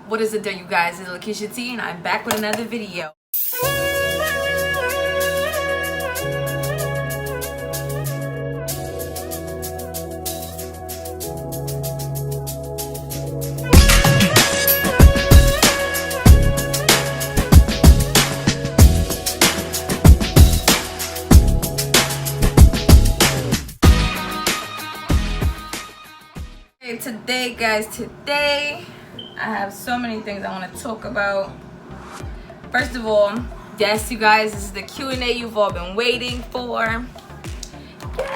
What is it there, you guys? It's Lakeisha T, and I'm back with another video. Today, guys, today I have so many things I want to talk about. First of all, yes, you guys, this is the Q&A you've all been waiting for. Because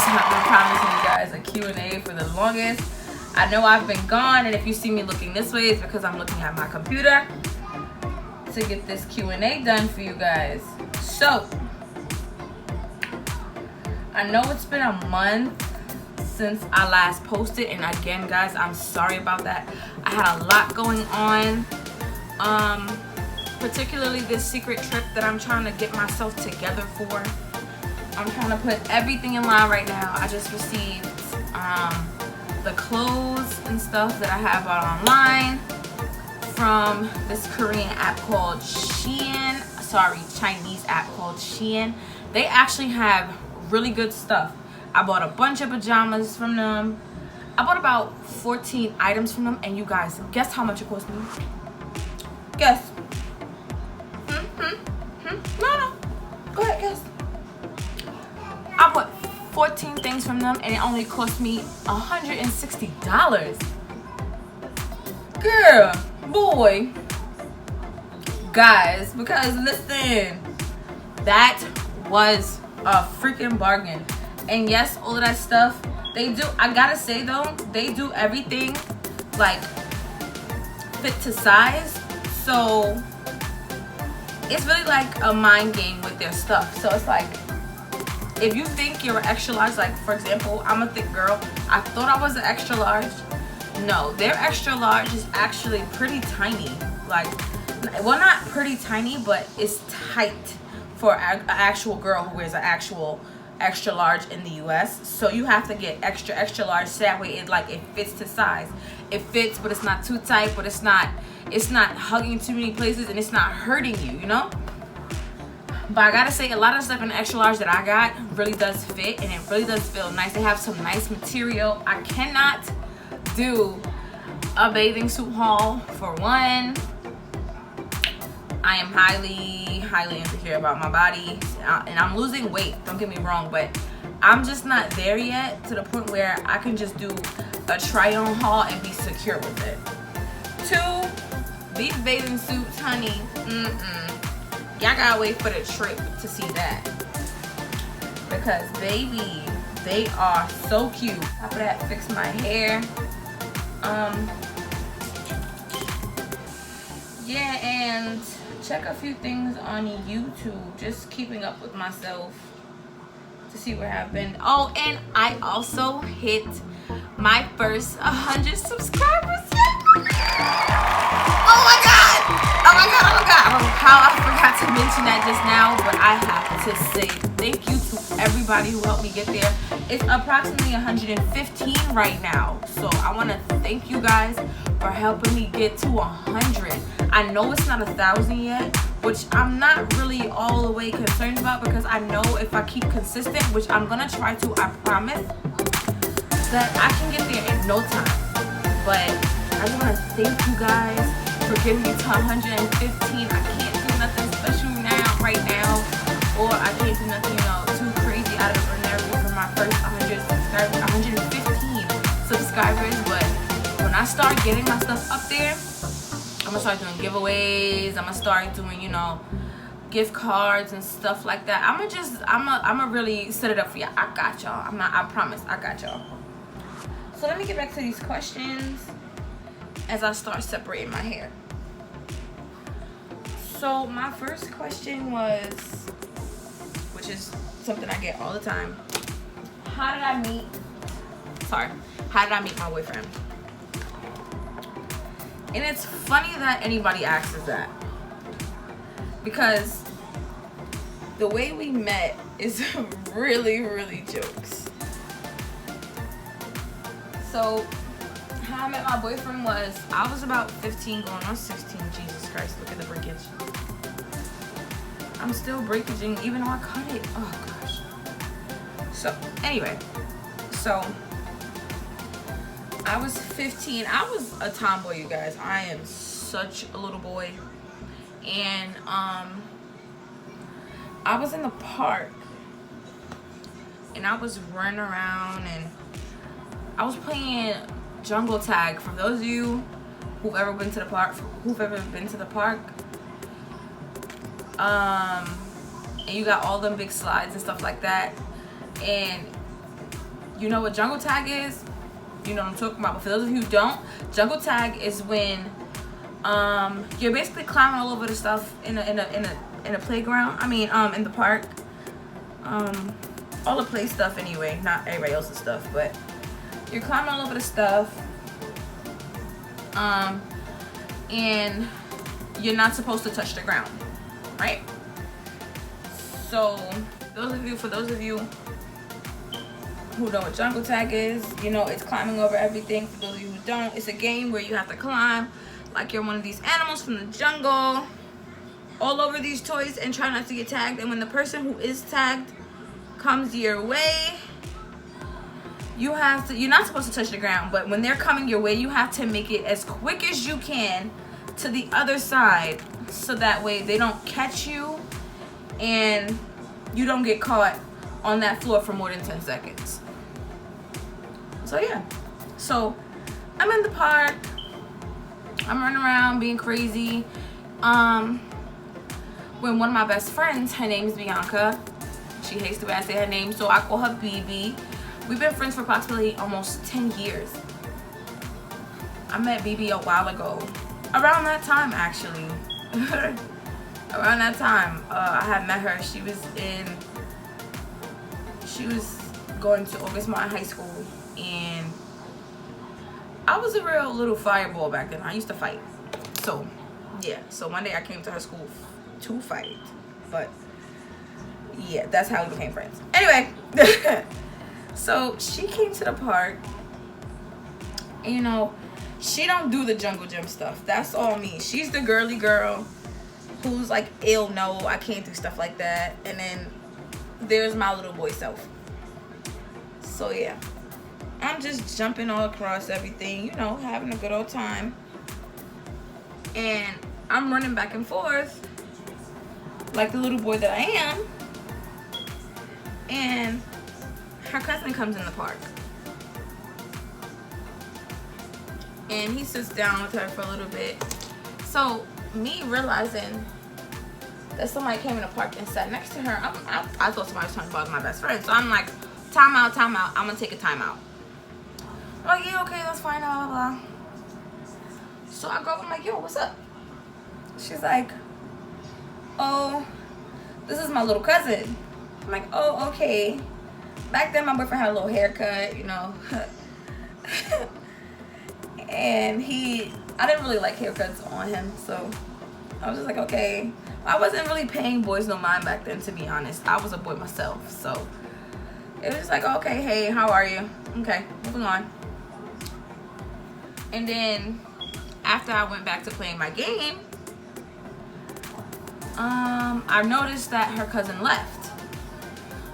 I've been promising you guys a Q&A for the longest. I know I've been gone, and if you see me looking this way, it's because I'm looking at my computer to get this Q&A done for you guys. So, I know it's been a month since I last posted, and again, guys, I'm sorry about that. I had a lot going on, particularly this secret trip that I'm trying to get myself together for. I'm trying to put everything in line right now. I just received the clothes and stuff that I have bought online from this Korean app called Shein. Sorry, Chinese app called Shein. They actually have really good stuff. I bought a bunch of pajamas from them. I bought about 14 items from them, and you guys, guess how much it cost me? Guess. No. Go ahead, guess. I bought 14 things from them, and it only cost me $160. Girl, boy, guys, because listen, that was a freaking bargain. And yes, all of that stuff, they do, I gotta say though, they do everything like fit to size. So it's really like a mind game with their stuff. So it's like, if you think you're an extra large, like for example, I'm a thick girl, I thought I was an extra large. No, their extra large is actually pretty tiny. Like, well, not pretty tiny, but it's tight for an actual girl who wears an actual extra large in the US. So you have to get extra large, so that way it fits to size. It fits, but it's not too tight, but it's not hugging too many places, and it's not hurting you, you know. But I gotta say, a lot of stuff in the extra large that I got really does fit, and it really does feel nice. They have some nice material. I cannot do a bathing suit haul. For one, I am highly insecure about my body, and I'm losing weight, don't get me wrong, but I'm just not there yet to the point where I can just do a try on haul and be secure with it. Two, these bathing suits, honey, y'all gotta wait for the trip to see that, because baby, they are so cute. Top of that, fix my hair. Yeah, and check a few things on YouTube, just keeping up with myself to see where I've been. Oh, and I also hit my first 100 subscribers. Oh my god! How I forgot to mention that just now, but I have to say thank you to everybody who helped me get there. It's approximately 115 right now, so I want to thank you guys for helping me get to 100. I know it's not 1,000 yet, which I'm not really all the way concerned about, because I know if I keep consistent, which I'm gonna try to, I promise, that I can get there in no time. But I just want to thank you guys for getting me to 115. I can't do nothing special right now, or I can't do nothing, too crazy out of the ordinary for my first 100 subscribers, 115 subscribers. But when I start getting my stuff up there, I'm gonna start doing giveaways. I'm gonna start doing, gift cards and stuff like that. I'm gonna really set it up for y'all. I got y'all. I promise, I got y'all. So let me get back to these questions as I start separating my hair. So my first question was, which is something I get all the time, how did I meet my boyfriend? And it's funny that anybody asks us that, because the way we met is really jokes. So how I met my boyfriend was, I was about 15 going on 16. Jesus Christ, look at the breakage. I'm still breakaging even though I cut it. Oh gosh. So anyway, so I was 15. I was a tomboy, you guys. I am such a little boy. And I was in the park and I was running around and I was playing jungle tag. For those of you who've ever been to the park, and you got all them big slides and stuff like that, and you know what jungle tag is, you know what I'm talking about. But for those of you who don't, jungle tag is when you're basically climbing all over the stuff in a playground. I mean, in the park. All the play stuff anyway, not everybody else's stuff, but you're climbing all over the stuff. And you're not supposed to touch the ground, right? So for those of you who know what jungle tag is, you know it's climbing over everything. For those of you who don't, it's a game where you have to climb like you're one of these animals from the jungle all over these toys and try not to get tagged. And when the person who is tagged comes your way, you're not supposed to touch the ground, but when they're coming your way, you have to make it as quick as you can to the other side, so that way they don't catch you and you don't get caught on that floor for more than 10 seconds. So yeah, so I'm in the park, I'm running around being crazy, when one of my best friends, her name's Bianca, she hates the way I say her name, so I call her BB. We've been friends for approximately almost 10 years. I met BB a while ago. Around that time, actually. Around that time, I had met her. She was going to August Martin High School, and I was a real little fireball back then. I used to fight. So, yeah. So one day I came to her school to fight. But, yeah, that's how we became friends. Anyway. So she came to the park, and you know, she don't do the jungle gym stuff. That's all me. She's the girly girl who's like, ew, no, I can't do stuff like that. And then there's my little boy self. So yeah, I'm just jumping all across everything, you know, having a good old time. And I'm running back and forth like the little boy that I am. And her cousin comes in the park, and he sits down with her for a little bit. So me realizing that somebody came in the park and sat next to her, I thought somebody was trying to bother my best friend. So I'm like, time out, I'm gonna take a time out. I'm like, yeah, okay, that's fine, blah, blah, blah. So I go up, I'm like, yo, what's up? She's like, oh, this is my little cousin. I'm like, oh, okay. Back then, my boyfriend had a little haircut, you know. And I didn't really like haircuts on him, so I was just like, okay. I wasn't really paying boys no mind back then, to be honest. I was a boy myself, so it was just like, okay, hey, how are you? Okay, moving on. And then after I went back to playing my game, I noticed that her cousin left.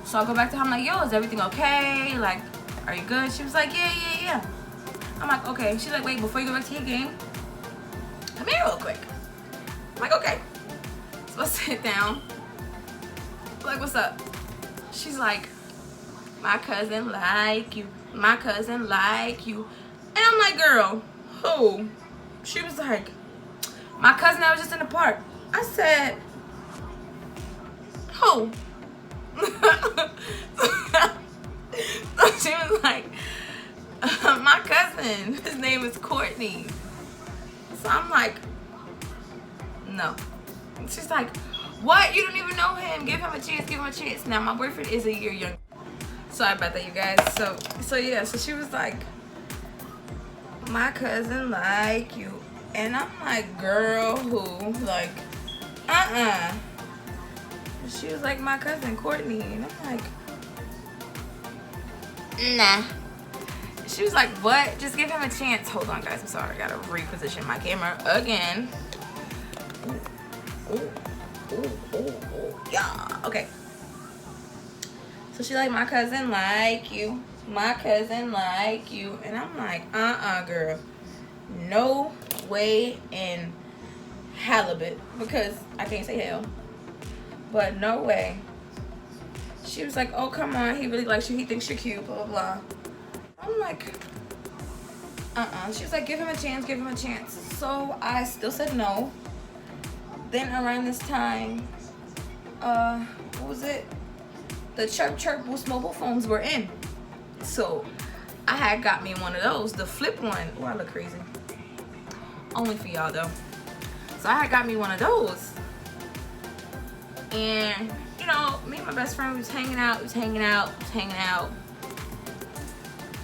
So I go back to her, I'm like, yo, is everything okay? Like, are you good? She was like, yeah. I'm like, okay. She's like, wait, before you go back to your game, come here real quick. I'm like, okay. So I sit down. I'm like, what's up? She's like, my cousin like you. My cousin like you. And I'm like, girl, who? She was like, my cousin that was just in the park. I said, who? She was like, my cousin, his name is Courtney. So I'm like, no. She's like, what? You don't even know him. Give him a chance. Now my boyfriend is a year younger. Sorry about that, you guys. So yeah, so she was like, my cousin like you. And I'm like, girl, who? Like, she was like, my cousin Courtney. And I'm like, nah. She was like, what? Just give him a chance. Hold on, guys. I'm sorry. I gotta reposition my camera again. Ooh. Yeah. Okay. So she like, my cousin like you. My cousin like you. And I'm like, girl. No way in halibut. Because I can't say hell. But no way. She was like, oh, come on. He really likes you. He thinks you're cute. Blah, blah, blah. I'm like, She was like, give him a chance. Give him a chance. So I still said no. Then around this time, what was it? The Chirp Chirp Boost mobile phones were in. So I had got me one of those, the flip one. Oh, I look crazy. Only for y'all though. So I had got me one of those. And, you know, me and my best friend was hanging out.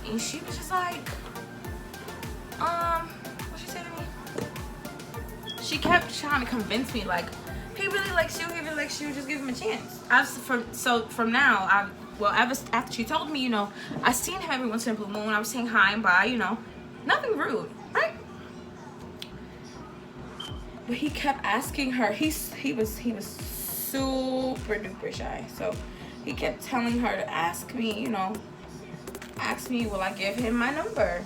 And she was just like, what she say to me? She kept trying to convince me, like, he really likes you, just give him a chance. From now, after she told me, you know, I seen him every once in a blue moon. I was saying hi and bye, you know, nothing rude, right? But he kept asking her. He was super duper shy, so he kept telling her to ask me, you know, will I give him my number?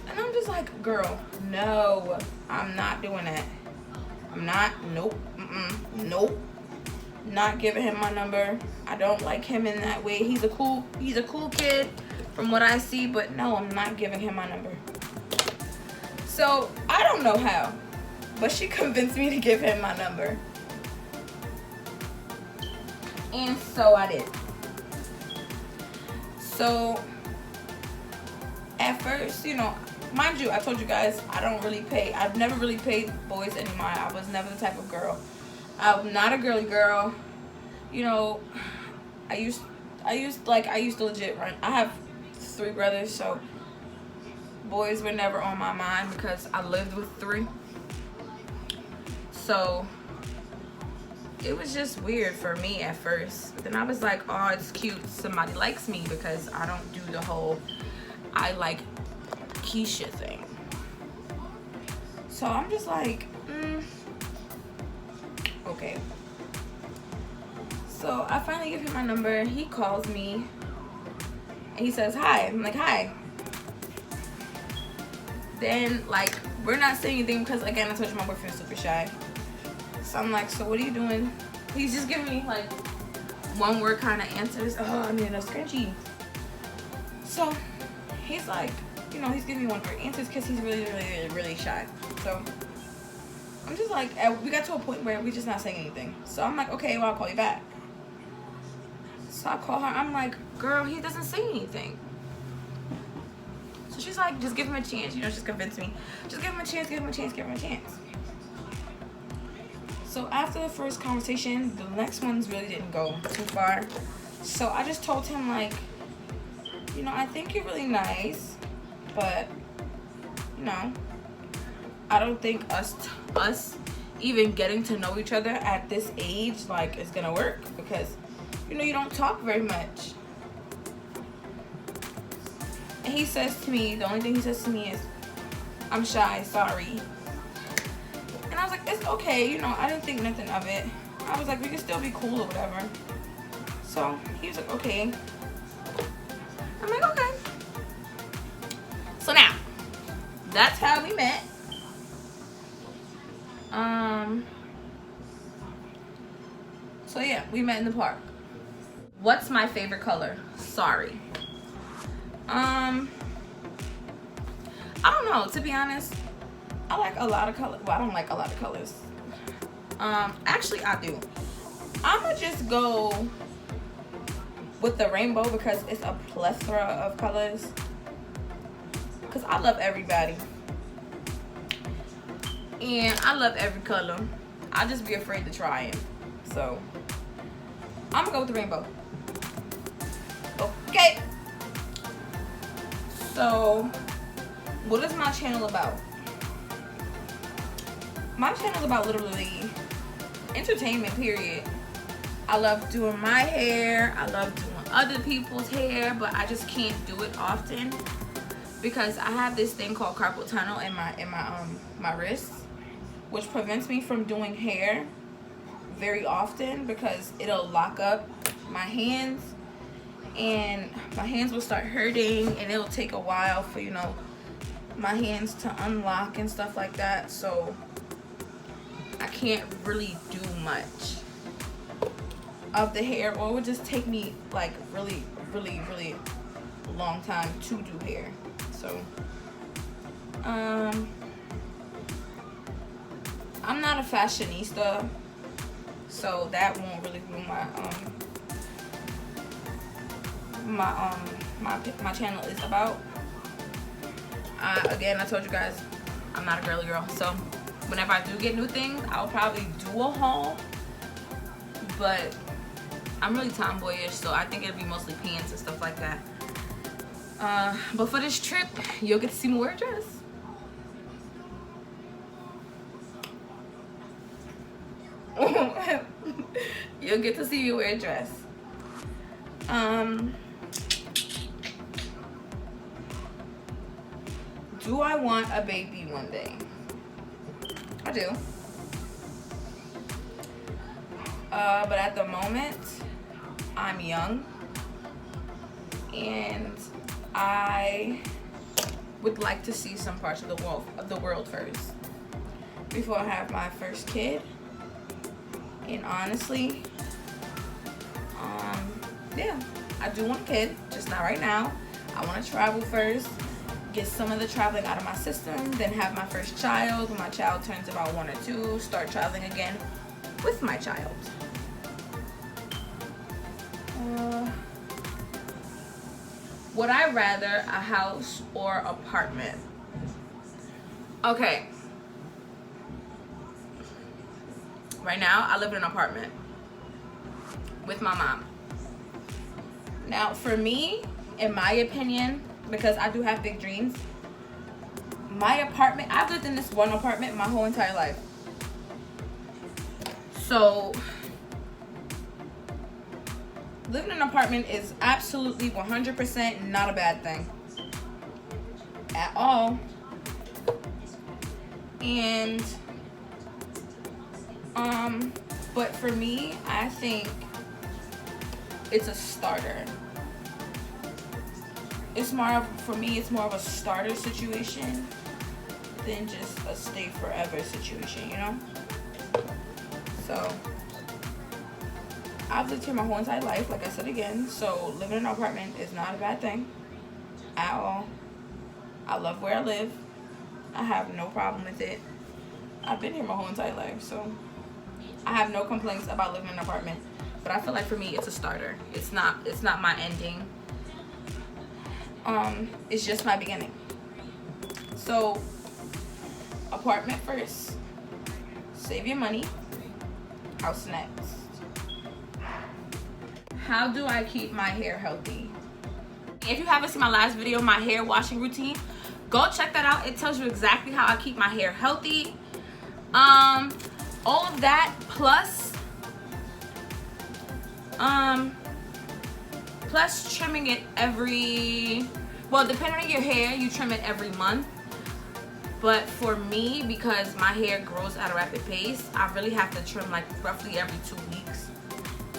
And I'm just like, girl, no, I'm not doing that. I'm not. Nope. Nope. Not giving him my number. I don't like him in that way. He's a cool kid from what I see, but no, I'm not giving him my number. So I don't know how, but she convinced me to give him my number. And so I did. So at first, you know, mind you, I told you guys I've never really paid boys any mind. I was never the type of girl. I'm not a girly girl. You know, I used to legit run. I have 3 brothers, so boys were never on my mind because I lived with 3. So it was just weird for me at first. But then I was like, oh, it's cute. Somebody likes me, because I don't do the whole I like Keisha thing. So I'm just like, okay. So I finally give him my number. He calls me and he says hi. I'm like, hi. Then, like, we're not saying anything because, again, I told you my boyfriend's super shy. So I'm like, so what are you doing? He's just giving me like one word kind of answers. Oh, I need a scrunchie. So he's like, you know, he's giving me one word answers because he's really shy. So I'm just like, we got to a point where we're just not saying anything. So I'm like, okay, well, I'll call you back. So I call her. I'm like, girl, he doesn't say anything. So she's like, just give him a chance. You know, she's convinced me. Just give him a chance, give him a chance, give him a chance. So after the first conversation, the next ones really didn't go too far. So I just told him, like, you know, I think you're really nice, but, you know, I don't think us even getting to know each other at this age, like, is gonna work, because, you know, you don't talk very much. And he says to me, the only thing he says to me is, I'm shy, sorry. And I was like, it's okay, you know, I didn't think nothing of it. I was like, we can still be cool or whatever. So he was like, okay. I'm like, okay. So now, that's how we met. So yeah, we met in the park. What's my favorite color? Sorry. I don't know, to be honest. I like a lot of colors. Well, I don't like a lot of colors. Actually, I do. I'ma just go with the rainbow because it's a plethora of colors. Because I love everybody. And I love every color. I'll just be afraid to try it. So, I'm gonna go with the rainbow. Okay. So, what is my channel about? My channel is about literally entertainment, period. I love doing my hair. I love doing other people's hair, but I just can't do it often because I have this thing called carpal tunnel in my wrists, which prevents me from doing hair very often because it'll lock up my hands and my hands will start hurting, and it'll take a while for, you know, my hands to unlock and stuff like that. So I can't really do much of the hair, or it would just take me like really long time to do hair. So I'm not a fashionista, so that won't really ruin my channel is about. Again, I told you guys I'm not a girly girl, so whenever I do get new things, I'll probably do a haul, but I'm really tomboyish, so I think it'll be mostly pants and stuff like that. But for this trip, you'll get to see me wear a dress. You'll get to see me wear a dress. Do I want a baby one day? I do. But at the moment, I'm young, and I would like to see some parts of the world first before I have my first kid. And honestly, yeah, I do want a kid, just not right now. I want to travel first, get some of the traveling out of my system, then have my first child. When my child turns about 1 or 2, start traveling again with my child. Would I rather a house or apartment? Okay. Right now, I live in an apartment with my mom. Now, for me, in my opinion, because I do have big dreams, my apartment, I've lived in this one apartment my whole entire life. So living in an apartment is absolutely 100% not a bad thing at all. And but for me, I think it's a starter. It's more of, for me, it's more of a starter situation than just a stay forever situation, you know? So I've lived here my whole entire life, like I said again, so living in an apartment is not a bad thing at all. I love where I live. I have no problem with it. I've been here my whole entire life, so I have no complaints about living in an apartment. But I feel like for me, it's a starter. It's not my ending. It's just my beginning. So apartment first, save your money, house next. How do I keep my hair healthy? If you haven't seen my last video, my hair washing routine, go check that out. It tells you exactly how I keep my hair healthy. All of that plus trimming it every, well, depending on your hair, you trim it every month. But for me, because my hair grows at a rapid pace, I really have to trim like roughly every 2 weeks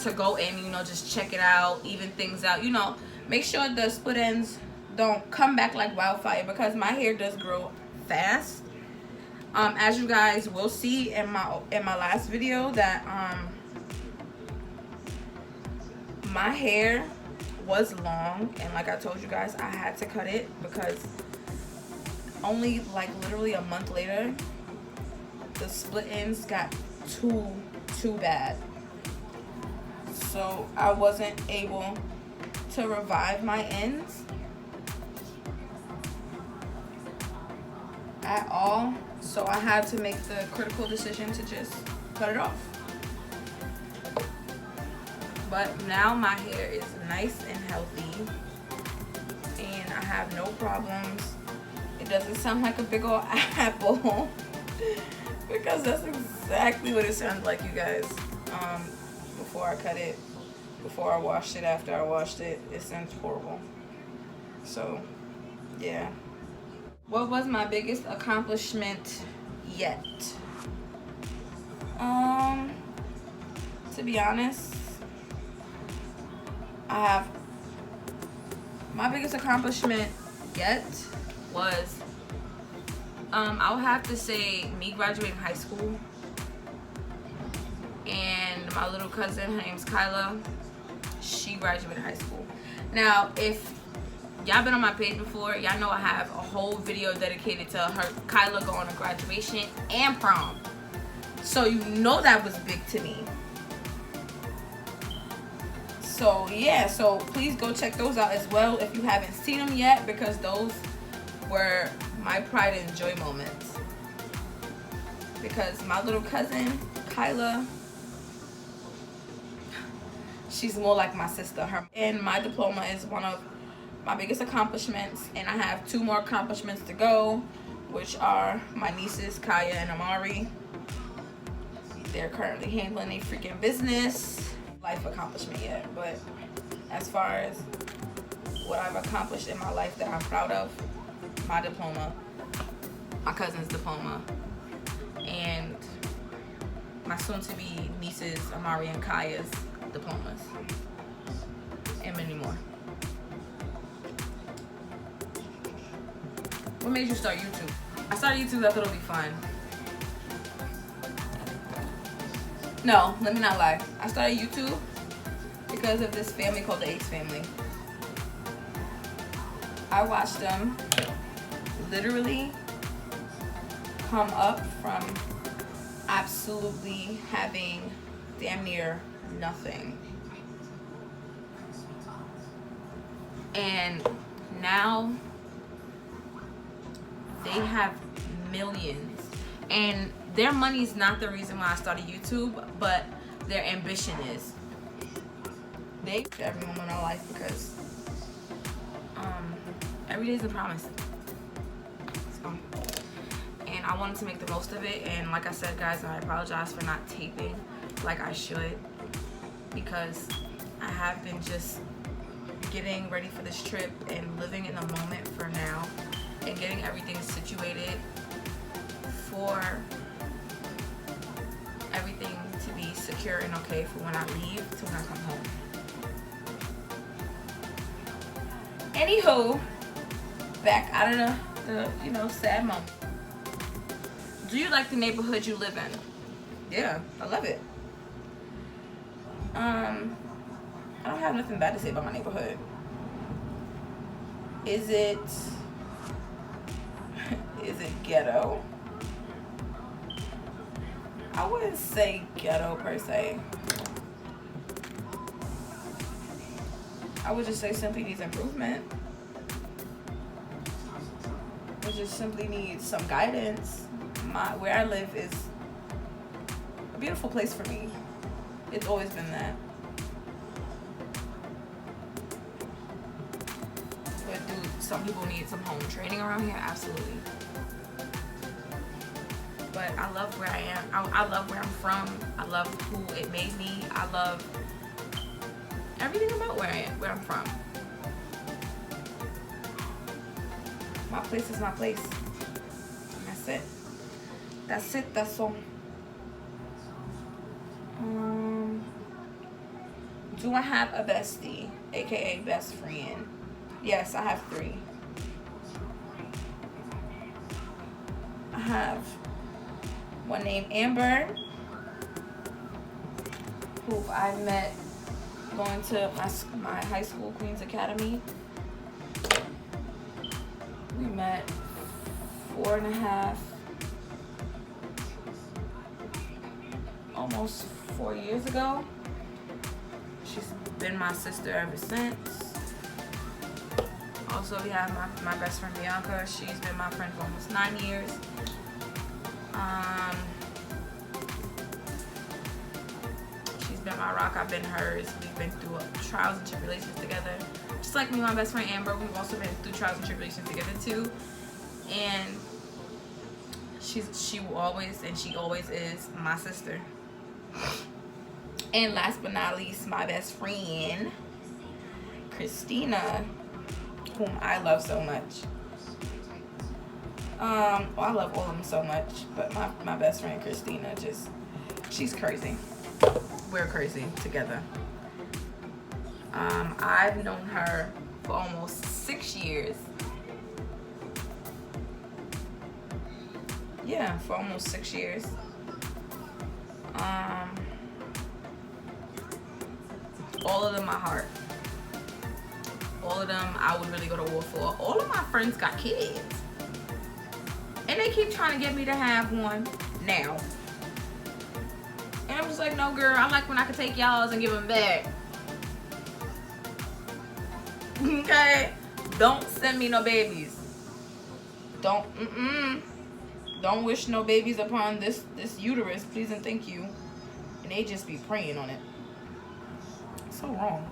to go in, you know, just check it out, even things out, you know, make sure the split ends don't come back like wildfire, because my hair does grow fast. As you guys will see in my last video, that my hair was long, and like I told you guys, I had to cut it because only like literally a month later the split ends got too bad, so I wasn't able to revive my ends at all. So I had to make the critical decision to just cut it off. But now my hair is nice and healthy, and I have no problems. It doesn't sound like a big old apple because that's exactly what it sounded like, you guys, before I cut it. before I washed it, after I washed it. It smells horrible. So, yeah. What was my biggest accomplishment yet? To be honest, my biggest accomplishment yet was, I would have to say me graduating high school, and my little cousin, her name's Kyla, she graduated high school. Now, if y'all been on my page before, y'all know I have a whole video dedicated to Kyla going to graduation and prom. So you know that was big to me. So yeah, so please go check those out as well if you haven't seen them yet, because those were my pride and joy moments. Because my little cousin, Kyla, she's more like my sister. And my diploma is one of my biggest accomplishments, and I have 2 more accomplishments to go, which are my nieces, Kaya and Amari. They're currently handling a freaking business. Life accomplishment yet, but as far as what I've accomplished in my life that I'm proud of, my diploma, my cousin's diploma, and my soon-to-be nieces, Amari and Kaya's diplomas, and many more. What made you start YouTube? I started YouTube because I thought it would be fun. No, let me not lie. I started YouTube because of this family called the Ace family. I watched them literally come up from absolutely having damn near nothing. And now they have millions. And their money is not the reason why I started YouTube, but their ambition is. They every moment of life, because every day is a promise. So, and I wanted to make the most of it. And like I said, guys, I apologize for not taping like I should, because I have been just getting ready for this trip and living in the moment for now, and getting everything situated for everything to be secure and okay for when I leave to when I come home. Anywho, back out of the sad moment. Do you like the neighborhood you live in? Yeah, I love it. I don't have nothing bad to say about my neighborhood. Is it ghetto? I wouldn't say ghetto per se. I would just say simply needs improvement. It just simply needs some guidance. Where I live is a beautiful place for me. It's always been that. But do some people need some home training around here? Absolutely. But I love where I am. I love where I'm from. I love who it made me. I love everything about where I'm from. My place is my place. And that's it. That's it. That's all. Do I have a bestie, aka best friend? Yes, I have 3. I have one named Amber, who I met going to my high school, Queens Academy. We met 4.5, almost 4 years ago. She's been my sister ever since. Also, we have my best friend Bianca. She's been my friend for almost 9 years. She's been my rock, I've been hers. We've been through trials and tribulations together. Just like me and my best friend Amber, we've also been through trials and tribulations together too. And she always is my sister. And last but not least, my best friend, Christina, whom I love so much. Well, I love all of them so much, but my best friend, Christina, she's crazy. We're crazy together. I've known her for almost 6 years. Yeah, for almost 6 years. All of them my heart. All of them I would really go to war for. All of my friends got kids. And they keep trying to get me to have one now. And I'm just like, no girl, I like when I can take y'all's and give them back. Okay? Don't send me no babies. Don't wish no babies upon this uterus, please and thank you. And they just be praying on it. So wrong.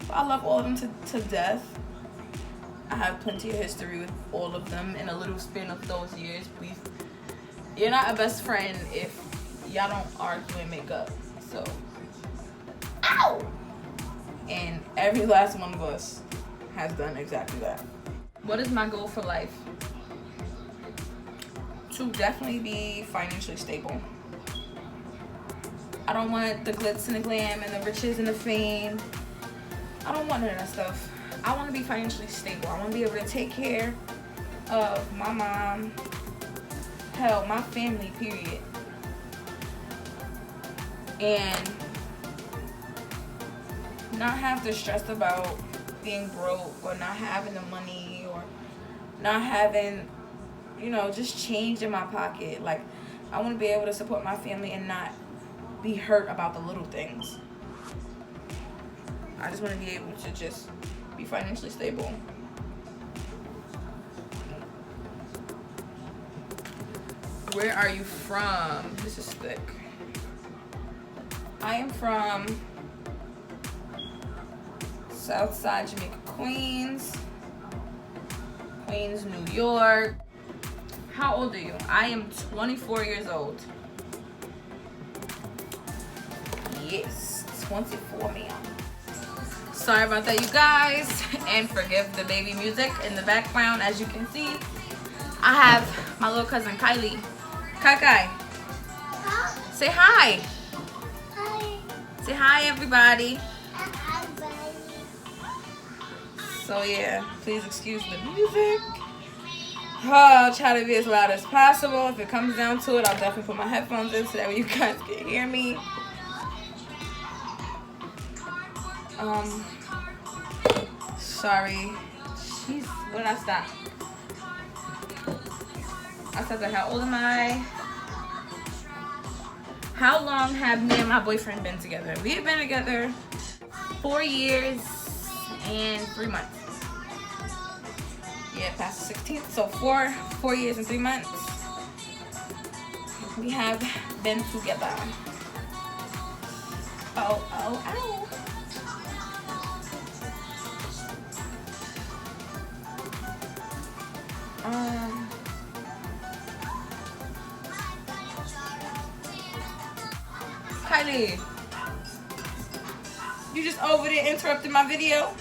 But I love all of them to death. I have plenty of history with all of them in a little span of those years. You're not a best friend if y'all don't argue and make up. So, ow! And every last one of us has done exactly that. What is my goal for life? To definitely be financially stable. I don't want the glitz and the glam and the riches and the fame. I don't want none of that stuff. I want to be financially stable. I want to be able to take care of my mom, hell, my family, period. And not have to stress about being broke or not having the money or not having, just change in my pocket. Like, I want to be able to support my family and not be hurt about the little things. I just want to be able to just be financially stable. Where are you from? This is thick. I am from Southside Jamaica, Queens, New York. How old are you? I am 24 years old. Yes, 24, ma'am. Sorry about that, you guys, and forgive the baby music in the background. As you can see, I have my little cousin Kylie. Kai. Huh? Say hi. Hi. Say hi, everybody. Hi, buddy. So yeah, please excuse the music. I'll try to be as loud as possible. If it comes down to it, I'll definitely put my headphones in so that way you guys can hear me. Sorry. Jeez, where did I stop? I stopped at how old am I? How long have me and my boyfriend been together? We have been together 4 years and 3 months. Yeah, past the 16th. So 4 years and 3 months. We have been together. Oh. Kylie, you just over there interrupting my video?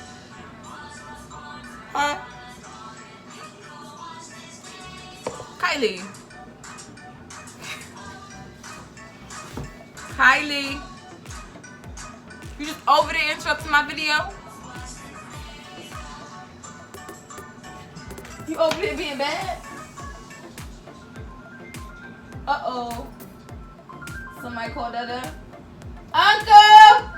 Huh? Kylie, you just over there interrupting my video? You over there being bad? Uh-oh. Somebody called Dada. Uncle!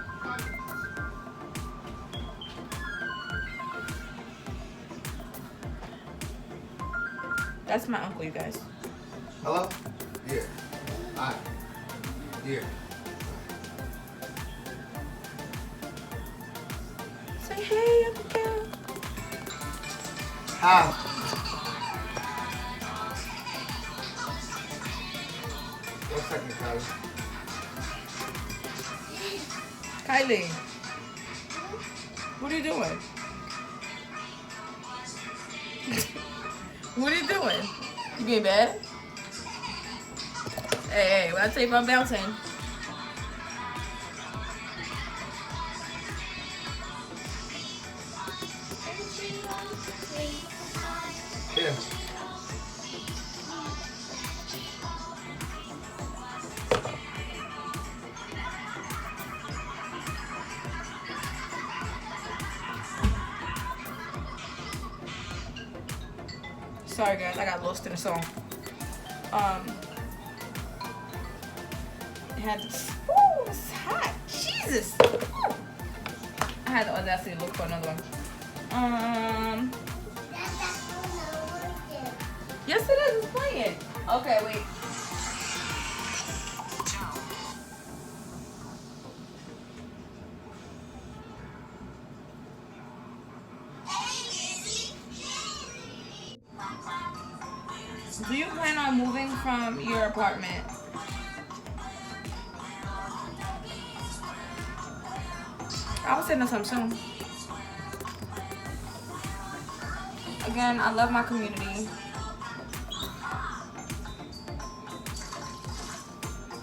That's my uncle, you guys. Hello? Yeah. Hi. Yeah. Say hey, Uncle. Hi. One second, Kylie. Kylie, what are you doing? What are you doing? You being bad? Hey, what I tell you about bouncing? Yeah. Sorry guys, I got lost in the song. It had this, ooh, it's hot. Jesus. Ooh. I had the audacity to look for another one. Yes it is, it's playing. Okay, wait. Do you plan on moving from your apartment? I was saying that sometime soon. Again, I love my community.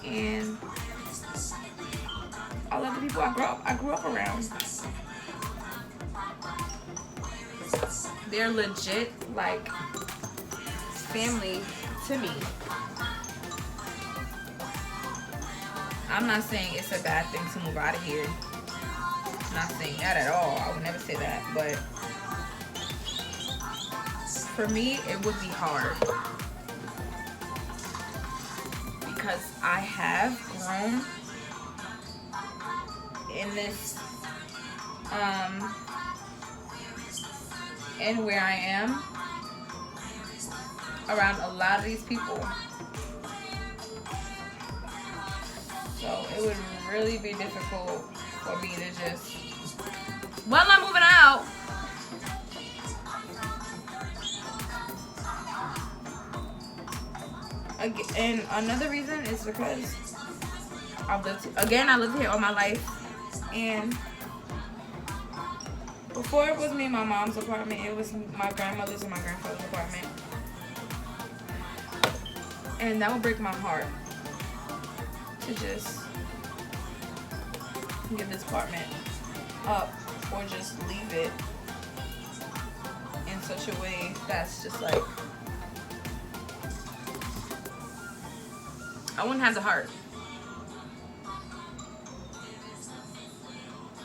And I love the people I grew up around. They're legit like family to me. I'm not saying it's a bad thing to move out of here. I'm not saying that at all. I would never say that. But for me, it would be hard. Because I have grown in this, and where I am, around a lot of these people. So it would really be difficult for me to just, well, I'm moving out. And another reason is because I lived here all my life, and before it was me and my mom's apartment, it was my grandmother's and my grandfather's apartment. And that would break my heart to just give this apartment up or just leave it in such a way that's just like, I wouldn't have the heart.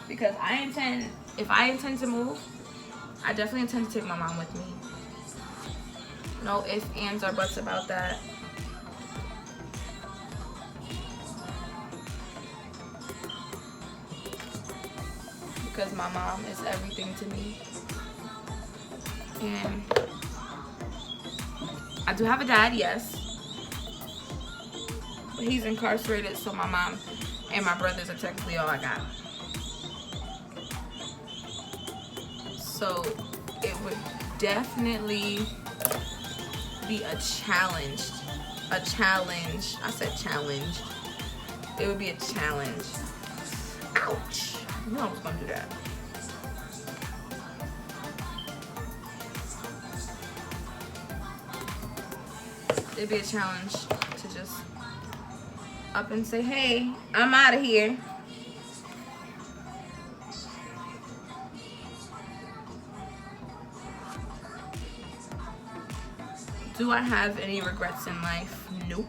Because if I intend to move, I definitely intend to take my mom with me. No ifs, ands, or buts about that. Because my mom is everything to me. And I do have a dad, yes. But he's incarcerated, so my mom and my brothers are technically all I got. So it would definitely be a challenge. I said challenge. It would be a challenge. Ouch. I knew I was gonna do that. It'd be a challenge to just up and say, hey, I'm out of here. Do I have any regrets in life? Nope.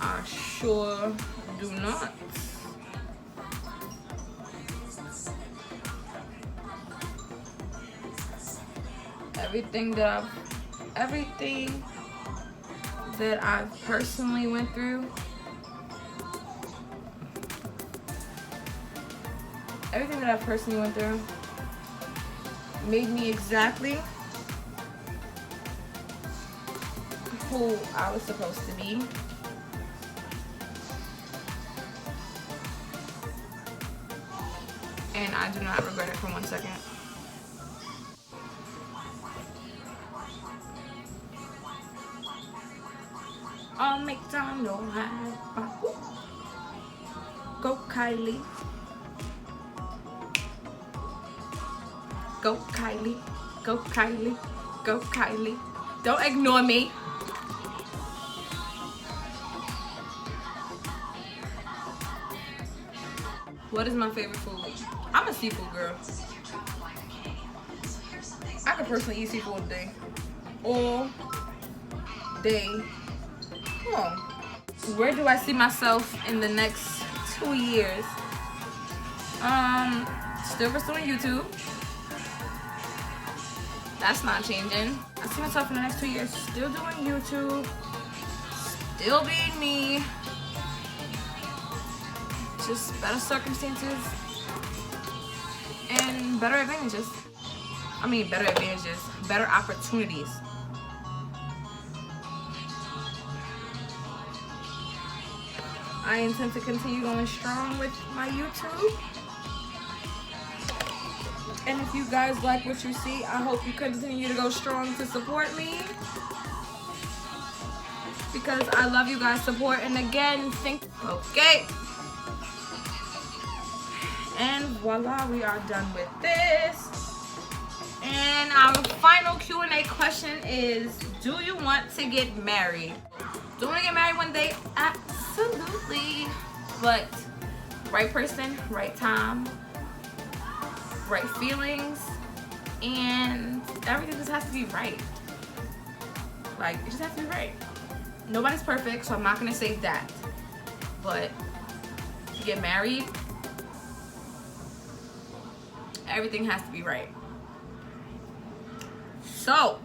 I sure do not. Everything that I've personally went through, made me exactly who I was supposed to be. And I do not regret it for 1 second. I'll make time no hide. Go Kylie. Go Kylie. Go Kylie. Go Kylie. Don't ignore me. What is my favorite food? I'm a seafood girl. could personally eat seafood all day. All day long. Where do I see myself in the next 2 years? Still pursuing YouTube. That's not changing. I see myself in the next 2 years still doing YouTube. Still being me. Just better circumstances and better advantages. Better opportunities. I intend to continue going strong with my YouTube. And if you guys like what you see, I hope you continue to go strong to support me. Because I love you guys' support. And again, okay. And voila, we are done with this. And our final Q&A question is, do you want to get married? Do you want to get married one day? Absolutely. But right person, right time, right feelings, and everything just has to be right. Like, it just has to be right. Nobody's perfect, so I'm not gonna say that. But to get married, everything has to be right. So,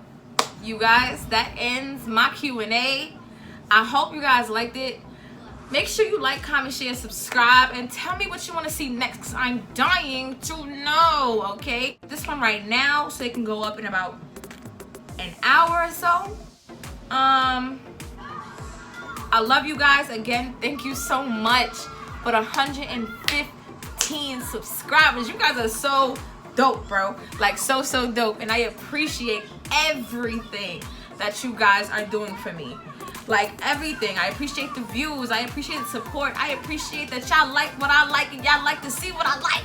you guys, that ends my Q&A. I hope you guys liked it. Make sure you like, comment, share, subscribe, and tell me what you want to see next, because I'm dying to know, okay? This one right now, so it can go up in about an hour or so. I love you guys. Again, thank you so much for the 115 subscribers. You guys are so dope, bro. Like, so dope. And I appreciate everything that you guys are doing for me. Like, everything. I appreciate the views. I appreciate the support. I appreciate that y'all like what I like and y'all like to see what I like.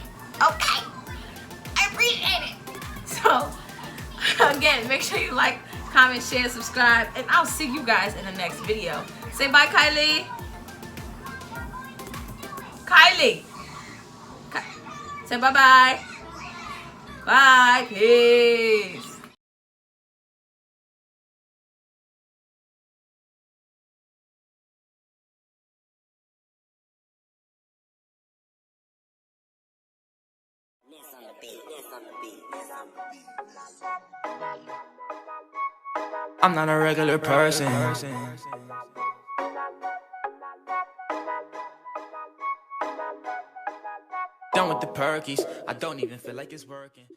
Okay? I appreciate it. So, again, make sure you like, comment, share, subscribe, and I'll see you guys in the next video. Say bye, Kylie. Kylie. Say bye-bye. Bye. Peace. I'm not a regular person. Done with the perkies, I don't even feel like it's working.